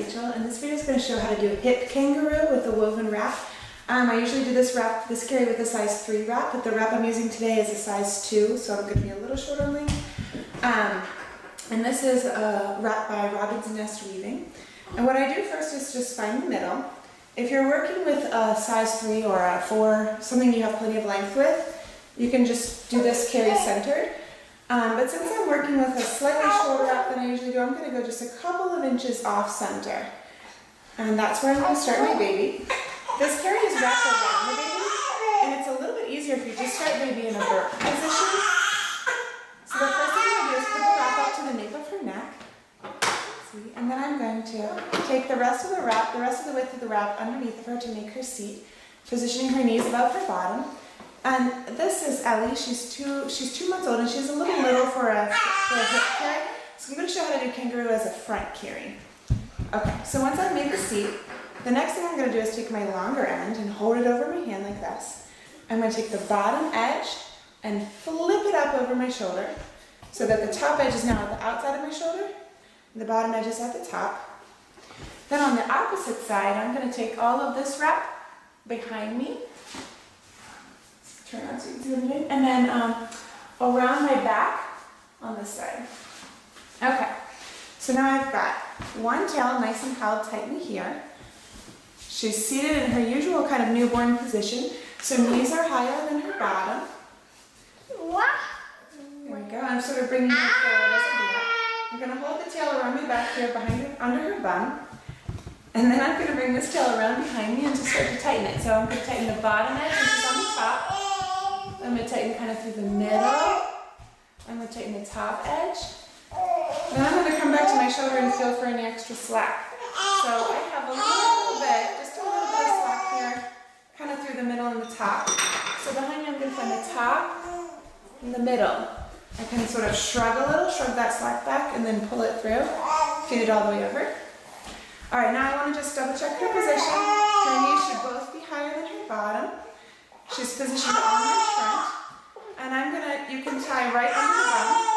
Rachel, and this video is going to show how to do Hip Kangaroo with a woven wrap. I usually do this carry with a size 3 wrap, but the wrap I'm using today is a size 2, so I'm going to be a little shorter length. And this is a wrap by Robbins Nest Weaving. And what I do first is just find the middle. If you're working with a size 3 or a 4, something you have plenty of length with, you can just do this carry centered. But since I'm working with a slightly shorter wrap than I usually do, I'm going to go just a couple of inches off center. And that's where I'm going to start my baby. This carry is wrapped around the baby, and it's a little bit easier if you just start baby in a burp position. So the first thing I'm going to do is put the wrap up to the nape of her neck. See? And then I'm going to take the rest of the wrap, the rest of the width of the wrap underneath of her to make her seat, positioning her knees above her bottom. And this is Ellie. She's 2 months old, and she's a little for a hip carry. So I'm going to show how to do kangaroo as a front carry. Okay, so once I've made the seat, the next thing I'm going to do is take my longer end and hold it over my hand like this. I'm going to take the bottom edge and flip it up over my shoulder so that the top edge is now at the outside of my shoulder and the bottom edge is at the top. Then on the opposite side, I'm going to take all of this wrap behind me. Turn around so you can see what I'm doing. And then around my back on this side. Okay, so now I've got one tail nice and held tightly here. She's seated in her usual kind of newborn position, so knees are higher than her bottom. There we go. I'm sort of bringing her forward as I do that. I'm going to hold the tail around my back here under her bum. And then I'm going to bring this tail around behind me and just start to tighten it. So I'm going to tighten the bottom edge, which is on the top. I'm going to tighten kind of through the middle. I'm going to tighten the top edge. Then I'm going to come back to my shoulder and feel for any extra slack. So I have a little bit, just a little bit of slack here, kind of through the middle and the top. So behind me I'm going to find the top and the middle. I can sort of shrug a little, shrug that slack back, and then pull it through, feed it all the way over. All right, now I want to just double check her position. Her knees should both be higher than her bottom. She's positioned on her front. And you can tie right under the bum.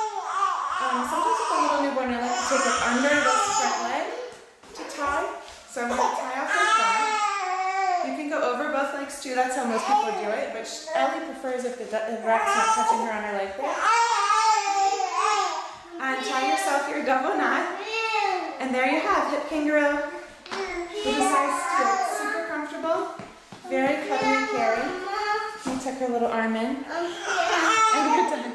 Sometimes with a little newborn, I like to take it under this front leg to tie. So I'm going to tie off her front. You can go over both legs too. That's how most people do it. But Ellie prefers if the wrap's not touching her on her leg there. And tie yourself your double knot. And there you have Hip Kangaroo with a size 2. Super comfortable, very cuddly carry. Let me tuck her little arm in. And you're done.